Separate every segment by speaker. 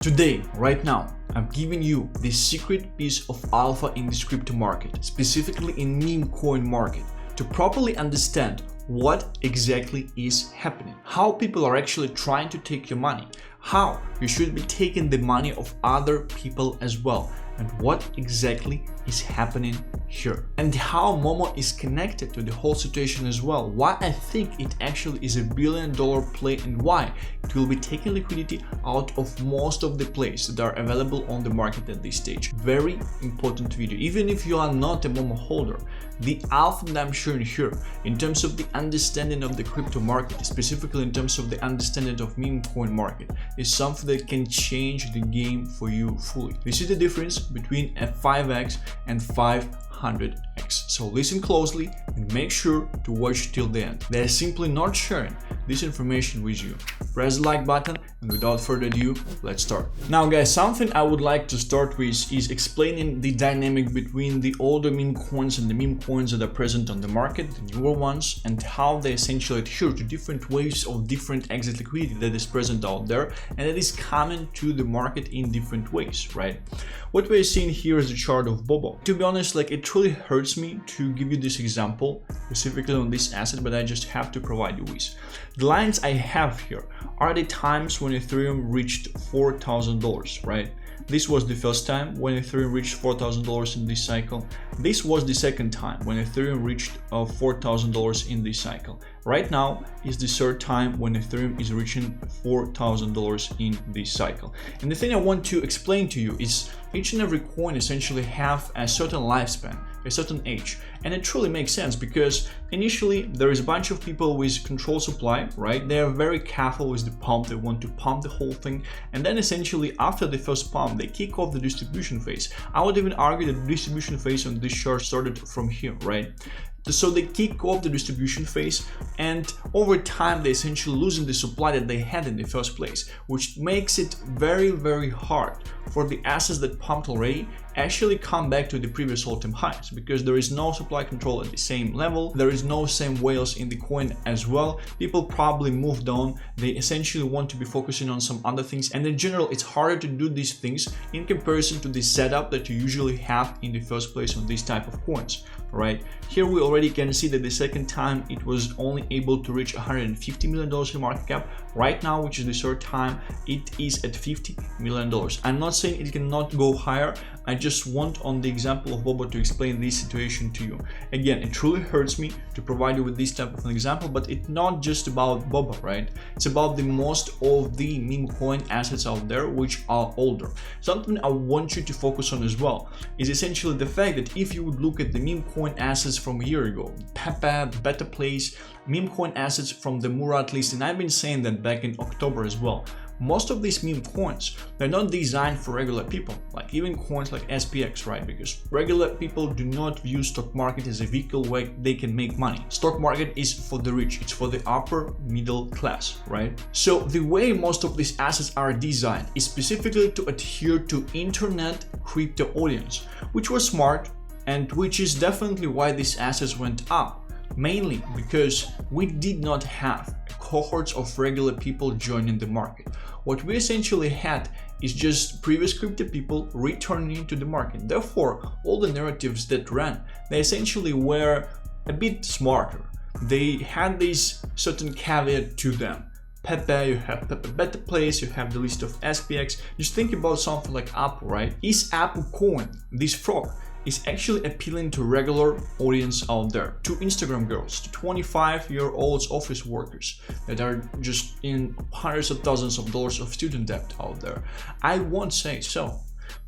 Speaker 1: Today, right now, I'm giving you the secret piece of alpha in this crypto market, specifically in Memecoin market, to properly understand what exactly is happening, how people are actually trying to take your money, how you should be taking the money of other people as well, and what exactly is happening here, and how Momo is connected to the whole situation as well, why I think it actually is $1 billion play and why it will be taking liquidity out of most of the plays that are available on the market at this stage. Very important video. Even if you are not a Momo holder, the alpha that I'm showing here in terms of the understanding of the crypto market, specifically in terms of the understanding of Memecoin market, is something that can change the game for you fully. This is the difference between a 5x and 500x. So listen closely and make sure to watch till the end. They're simply not sharing this information with you. Press the like button, and without further ado, let's start. Now guys, something I would like to start with is explaining the dynamic between the older meme coins and the meme coins that are present on the market, the newer ones, and how they essentially adhere to different waves of different exit liquidity that is present out there and that is coming to the market in different ways, right? What we're seeing here is the chart of Bobo. To be honest, like, it truly hurts me to give you this example specifically on this asset, but I just have to provide you with. The lines I have here are the times when Ethereum reached $4,000, right? This was the first time when Ethereum reached $4,000 in this cycle. This was the second time when Ethereum reached $4,000 in this cycle. Right now is the third time when Ethereum is reaching $4,000 in this cycle. And the thing I want to explain to you is each and every coin essentially have a certain lifespan, a certain age. And it truly makes sense because initially there is a bunch of people with control supply, right? They are very careful with the pump, they want to pump the whole thing. And then essentially after the first pump, they kick off the distribution phase. I would even argue that the distribution phase on this chart started from here, right? So they kick off the distribution phase, and over time they essentially losing the supply that they had in the first place, which makes it very, very hard for the assets that pumped already actually come back to the previous all-time highs, because there is no supply control at the same level, there is no same whales in the coin as well. People probably moved on, they essentially want to be focusing on some other things, and in general it's harder to do these things in comparison to the setup that you usually have in the first place on these type of coins, right? Here we already can see that the second time it was only able to reach $150 million in market cap. Right now, which is the third time, it is at $50 million. I'm not saying it cannot go higher, I just want on the example of Bobo to explain this situation to you. Again, it truly hurts me to provide you with this type of an example, but it's not just about Bobo, right? It's about the most of the meme coin assets out there which are older. Something I want you to focus on as well is essentially the fact that if you would look at the meme coin assets from a year ago, Pepe, Better Place, meme coin assets from the Murat list, and I've been saying that back in October as well. Most of these meme coins, they're not designed for regular people, like even coins like SPX, right? Because regular people do not view stock market as a vehicle where they can make money. Stock market is for the rich, it's for the upper middle class, right? So the way most of these assets are designed is specifically to adhere to internet crypto audience, which was smart and which is definitely why these assets went up. Mainly because we did not have cohorts of regular people joining the market. What we essentially had is just previous crypto people returning into the market. Therefore, all the narratives that ran, they essentially were a bit smarter. They had this certain caveat to them. Pepe, you have Pepe Better Place, you have the list of SPX. Just think about something like Apple, right? Is Apple coin, this frog, is actually appealing to regular audience out there, to Instagram girls, to 25-year-old office workers that are just in hundreds of thousands of dollars of student debt out there? I won't say so.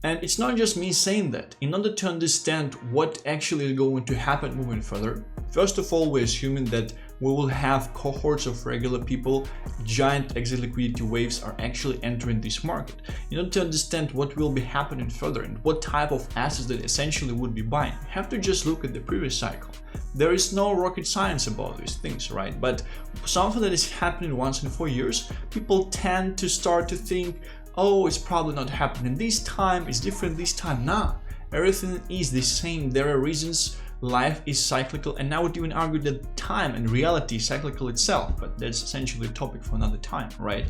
Speaker 1: And it's not just me saying that. In order to understand what actually is going to happen moving further, first of all, we're assuming that we will have cohorts of regular people, giant exit liquidity waves are actually entering this market. In order to understand what will be happening further and what type of assets that essentially would be buying, you have to just look at the previous cycle. There is no rocket science about these things, right? But something that is happening once in 4 years, people tend to start to think, oh, it's probably not happening this time, it's different this time. Nah, everything is the same. There are reasons life is cyclical, and I would even argue that time and reality is cyclical itself, but that's essentially a topic for another time, right?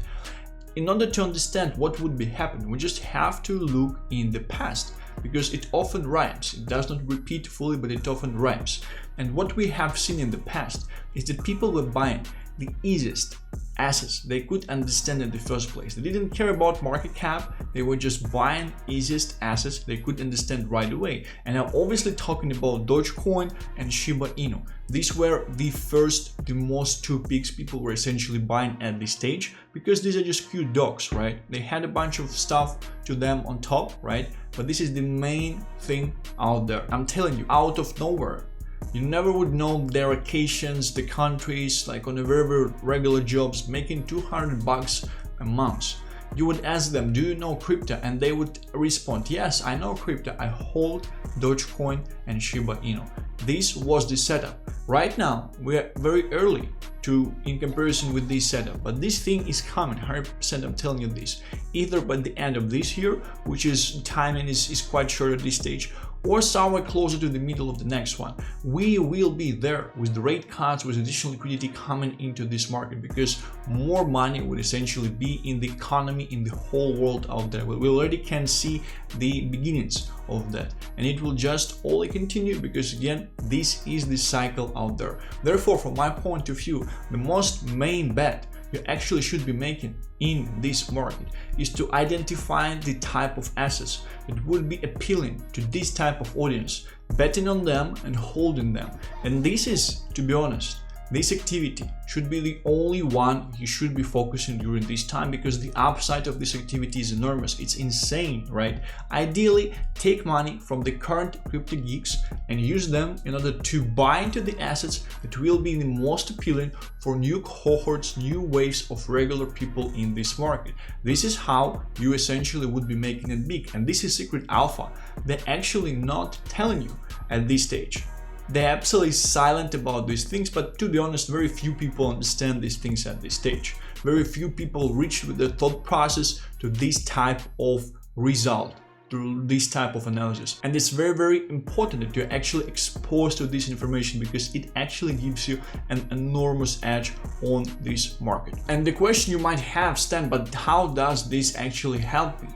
Speaker 1: in order to understand what would be happening, we just have to look in the past, because it often rhymes. It does not repeat fully, but it often rhymes. And what we have seen in the past is that people were buying the easiest assets they could understand in the first place. They didn't care about market cap, they were just buying easiest assets they could understand right away. And I'm obviously talking about Dogecoin and Shiba Inu. These were the most two picks people were essentially buying at this stage, because these are just cute dogs, right? They had a bunch of stuff to them on top, right? But this is the main thing out there. I'm telling you, out of nowhere. You never would know their locations, the countries, like on a very regular jobs, making $200 a month. You would ask them, do you know crypto? And they would respond, yes, I know crypto. I hold Dogecoin and Shiba Inu. This was the setup. Right now, we're very early in comparison with this setup, but this thing is coming, 100%. I'm telling you this, either by the end of this year, which is timing is quite short at this stage, or somewhere closer to the middle of the next one. We will be there with the rate cuts, with additional liquidity coming into this market, because more money would essentially be in the economy, in the whole world out there. We already can see the beginnings of that, and it will just only continue, because again, this is the cycle out there. Therefore, from my point of view, the most main bet you actually should be making in this market is to identify the type of assets that would be appealing to this type of audience, betting on them and holding them. And this is, to be honest, this activity should be the only one you should be focusing during this time, because the upside of this activity is enormous. It's insane, right? Ideally, take money from the current crypto geeks and use them in order to buy into the assets that will be the most appealing for new cohorts, new waves of regular people in this market. This is how you essentially would be making it big. And this is secret alpha. They're actually not telling you at this stage. They're absolutely silent about these things, but to be honest, very few people understand these things at this stage. Very few people reach with their thought process to this type of result, to this type of analysis. And it's very important that you're actually exposed to this information, because it actually gives you an enormous edge on this market. And the question you might have, Stan, but how does this actually help me?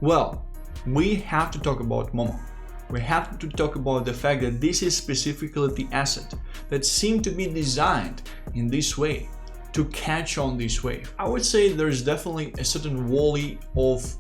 Speaker 1: Well, we have to talk about Momo. We have to talk about the fact that this is specifically the asset that seemed to be designed in this way to catch on this wave. I would say there's definitely a certain valley of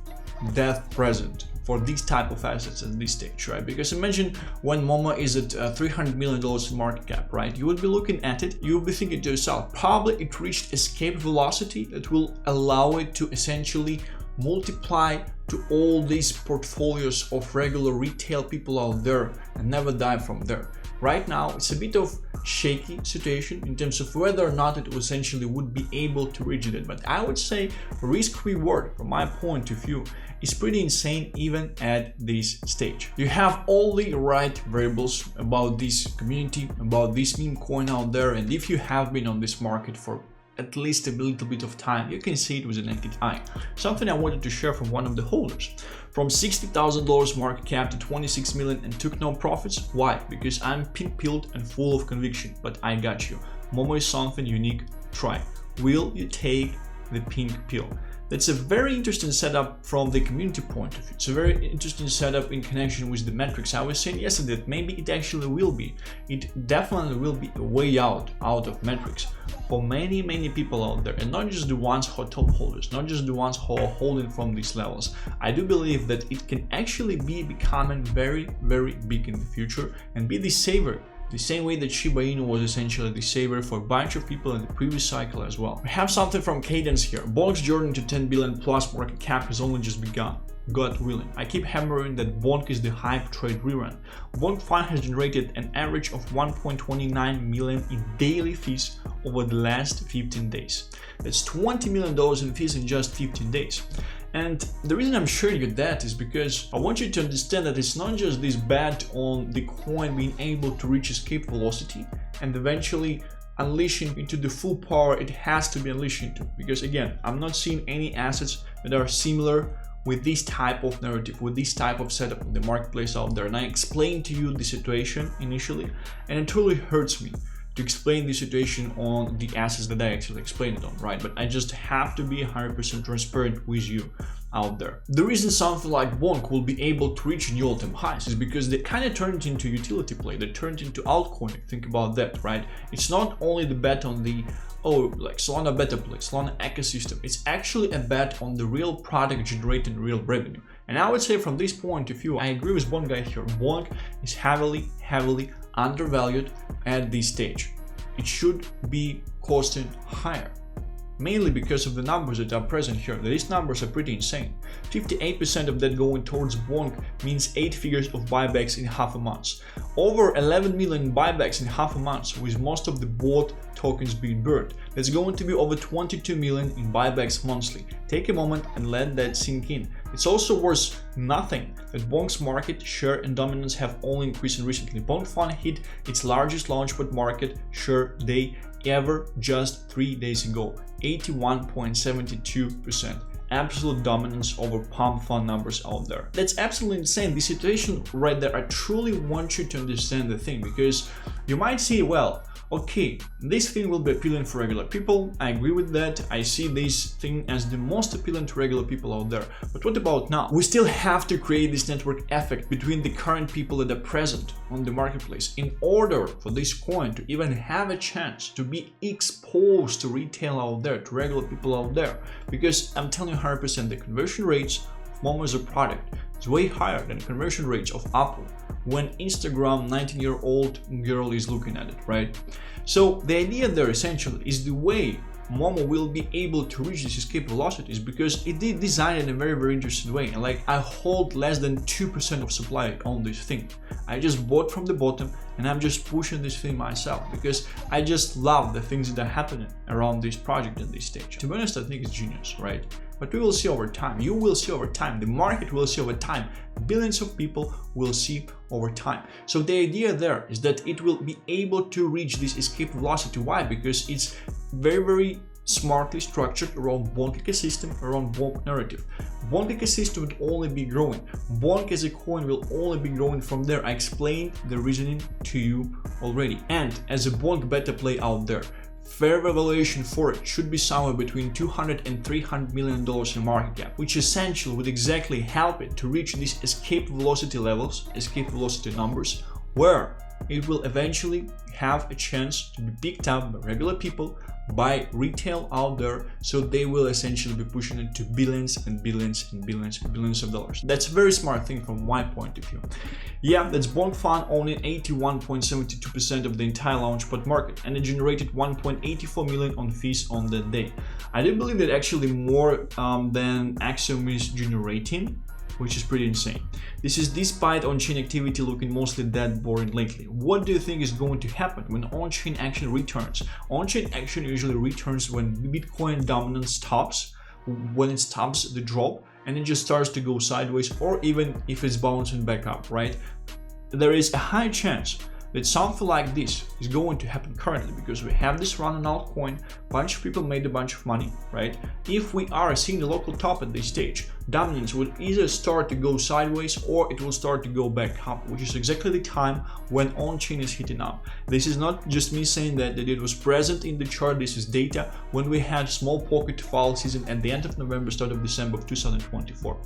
Speaker 1: death present for these type of assets at this stage, right? Because imagine when Momo is at $300 million market cap, right? You would be looking at it, you would be thinking to yourself, probably it reached escape velocity that will allow it to essentially multiply to all these portfolios of regular retail people out there and never die from there. Right now, it's a bit of shaky situation in terms of whether or not it essentially would be able to reach it. But I would say risk reward, from my point of view, is pretty insane even at this stage. You have all the right variables about this community, about this meme coin out there, and if you have been on this market for at least a little bit of time, you can see it with a naked eye. Something I wanted to share from one of the holders. From $60,000 market cap to 26 million and took no profits. Why? Because I'm pink-pilled and full of conviction, but I got you. Momo is something unique. Try. Will you take the pink pill? That's a very interesting setup from the community point of view. It's a very interesting setup in connection with the metrics. I was saying yesterday that maybe it actually will be. It definitely will be a way out of metrics for many people out there, and not just the ones who are top holders, not just the ones who are holding from these levels. I do believe that it can actually be becoming very big in the future and be the saver. The same way that Shiba Inu was essentially the saver for a bunch of people in the previous cycle as well. We have something from Cadence here. Bonk's journey to 10 billion plus market cap has only just begun. God willing. I keep hammering that Bonk is the hype trade rerun. Bonk Fund has generated an average of 1.29 million in daily fees over the last 15 days. That's $20 million in fees in just 15 days. And the reason I'm showing you that is because I want you to understand that it's not just this bet on the coin being able to reach escape velocity and eventually unleashing into the full power it has to be unleashed into. Because again, I'm not seeing any assets that are similar with this type of narrative, with this type of setup in the marketplace out there. And I explained to you the situation initially, and it truly hurts me to explain the situation on the assets that I actually explained it on, right? But I just have to be 100% transparent with you out there. The reason something like Bonk will be able to reach new all-time highs is because they kind of turned into utility play. They turned into altcoin. Think about that, right? It's not only the bet on the like Solana better play, Solana ecosystem. It's actually a bet on the real product generating real revenue. And I would say from this point of view, I agree with Bonk guy here. Bonk is heavily undervalued at this stage. It should be costing higher, mainly because of the numbers that are present here. These numbers are pretty insane. 58% of that going towards Bonk means 8 figures of buybacks in half a month. Over 11 million buybacks in half a month, with most of the bought tokens being burned. That's going to be over 22 million in buybacks monthly. Take a moment and let that sink in. It's also worth nothing that Bonk's market share and dominance have only increased recently. Bonk Fund hit its largest launchpad market share day ever just 3 days ago, 81.72%. Absolute dominance over Palm Fund numbers out there. That's absolutely insane. The situation right there, I truly want you to understand the thing, because you might see, well, okay, this thing will be appealing for regular people. I agree with that. I see this thing as the most appealing to regular people out there. But what about now? We still have to create this network effect between the current people that are present on the marketplace in order for this coin to even have a chance to be exposed to retail out there, to regular people out there. Because I'm telling you 100%, the conversion rates of Momo as a product is way higher than conversion rates of Apple when Instagram 19-year-old girl is looking at it, right? So the idea there essentially is the way Momo will be able to reach this escape velocity is because it did design in a very interesting way. And like, I hold less than 2% of supply on this thing. I just bought from the bottom and I'm just pushing this thing myself because I just love the things that are happening around this project at this stage. To be honest, I think it's genius, right? But we will see over time. You will see over time. The market will see over time. Billions of people will see over time. So the idea there is that it will be able to reach this escape velocity. Why? Because it's very smartly structured around Bonk ecosystem, around Bonk narrative. Bonk ecosystem will only be growing. Bonk as a coin will only be growing from there. I explained the reasoning to you already. And as a Bonk beta play out there, fair valuation for it should be somewhere between $200 and $300 million in market cap, which essentially would exactly help it to reach these escape velocity levels, escape velocity numbers, where it will eventually have a chance to be picked up by regular people, by retail out there, so they will essentially be pushing it to billions and billions of dollars. That's a very smart thing from my point of view. Yeah, that's Bonk Fund owning 81.72% of the entire launchpad market, and it generated 1.84 million on fees on that day. I do believe that actually more than Axiom is generating, which is pretty insane. This is despite on-chain activity looking mostly dead boring lately. What do you think is going to happen when on-chain action returns? On-chain action usually returns when Bitcoin dominance stops, when it stops the drop, and it just starts to go sideways, or even if it's bouncing back up, right? There is a high chance that something like this is going to happen currently because we have this run on altcoin, bunch of people made a bunch of money, right? If we are seeing the local top at this stage, dominance will either start to go sideways or it will start to go back up, which is exactly the time when on-chain is hitting up. This is not just me saying that it was present in the chart. This is data when we had small pocket fall season at the end of November, start of December of 2024.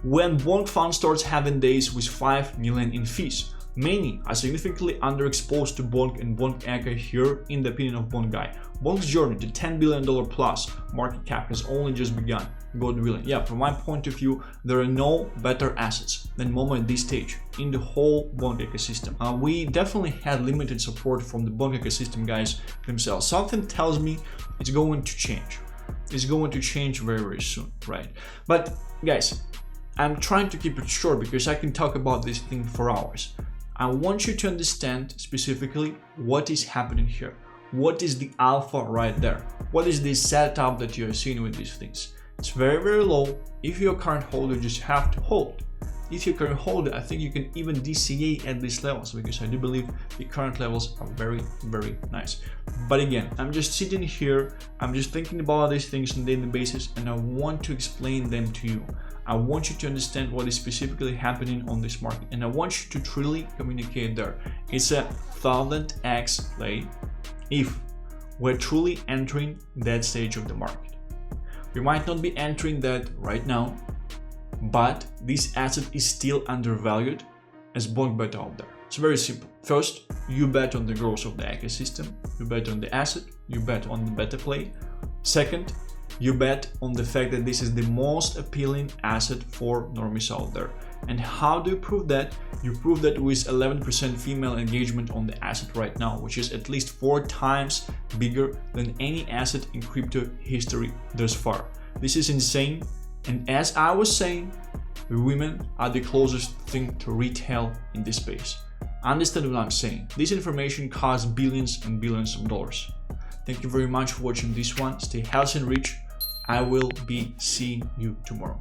Speaker 1: When Bonk Fund starts having days with 5 million in fees. Many are significantly underexposed to Bonk and Bonk Echo here, in the opinion of Bonk Guy. Bonk's journey to $10 billion plus market cap has only just begun. God willing. Yeah, from my point of view, there are no better assets than Momo at this stage in the whole Bonk ecosystem. We definitely had limited support from the Bonk ecosystem guys themselves. Something tells me it's going to change. It's going to change very soon, right? But guys, I'm trying to keep it short because I can talk about this thing for hours. I want you to understand specifically what is happening here. What is the alpha right there? What is the setup that you are seeing with these things? It's very low. If you're a current holder, you just have to hold. If you're a current holder, I think you can even DCA at these levels because I do believe the current levels are very nice. But again, I'm just sitting here, I'm just thinking about these things on a daily basis, and I want to explain them to you. I want you to understand what is specifically happening on this market, and I want you to truly communicate there. It's a 1000x play if we're truly entering that stage of the market. We might not be entering that right now, but this asset is still undervalued as block bet out there. It's very simple. First, you bet on the growth of the ecosystem, you bet on the asset, you bet on the beta play. Second, you bet on the fact that this is the most appealing asset for normies out there. And how do you prove that? You prove that with 11% female engagement on the asset right now, which is at least 4 times bigger than any asset in crypto history thus far. This is insane. And as I was saying, women are the closest thing to retail in this space. Understand what I'm saying. This information costs billions and billions of dollars. Thank you very much for watching this one. Stay healthy and rich. I will be seeing you tomorrow.